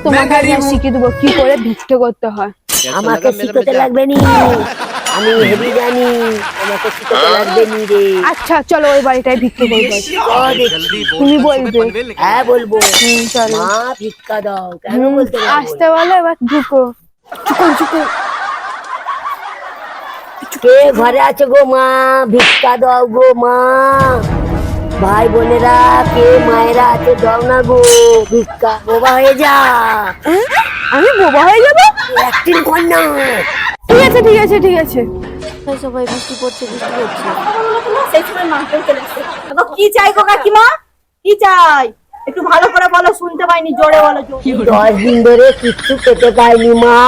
তোমাকে আমি শিখিয়ে দেবো কি করে ভিক্ষে করতে হয়। আমাকে শিখতে লাগবে নি, আমি হেভি জানি, আমাকে শিখতে লাগবে নি রে। আচ্ছা চলো ওই বাড়িটায় ভিক্ষে করবো। তুমি বলবে। হ্যাঁ বলবো। চলো। মা ভিক্ষা দাও, কেন বলতে পারবো আসতে না? বলো, এবার ঢুকো। চুকো। কে ঘরে আছে গো মা? ভিক্ষা দাও গো মা। ভাই বোনেরা কে মায়েরা আছে, দাও না গো ভিক্ষা। বোবা হয়ে যা, আমি বোবা হয়ে যাবো? অ্যাক্টিং কর না। ঠিক আছে। সবাই বৃষ্টি পড়ছে। সেই সময় মাকেও চলে এসেছে। দেখো কি চাই গো কাকিমা, কি চাই একটু ভালো করে বলো, শুনতে পাইনি, জোরে বলো। 10 দিন ধরে কিচ্ছু খেতে পাইনি মা,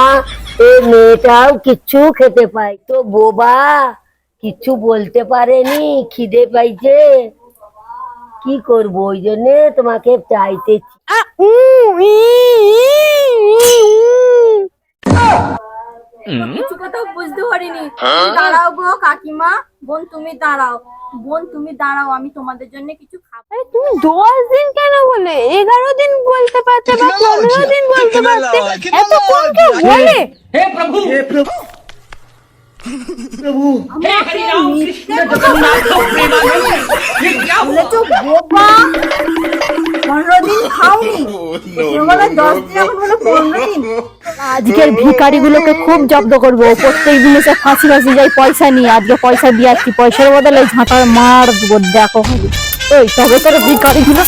এই মেয়েটাও কিচ্ছু খেতে পাই তো বোবা, কিচ্ছু বলতে পারেনি, খিদে পাইছে, কি করবো, ওই জন্য তোমাকে চাইতেছি। কিছু কথা বুঝতে পারিনি। তুমি দাঁড়াও গো কাকিমা, বোন তুমি দাঁড়াও, আমি তোমাদের জন্য কিছু খাবো। আরে তুমি 10 দিন কেন বলে, 11 দিন বলতে পারতে বা 15 দিন বলতে পারতে, এত কম কেউ বলে? বলেছো বোবা, 15 দিন খাওনি, তুমি বলে 10 দিন, এখন বলে 15 দিন। আজকের ভিখারিগুলোকে খুব জব্দ করবো, প্রত্যেক দিন এসে ফাঁসি যাই পয়সা নিয়ে। আজকে পয়সা দিয়ে আসছি, পয়সার বদলে ঝাঁটার মার দেবো, দেখো। ওই তবে করে ভিখারিগুলো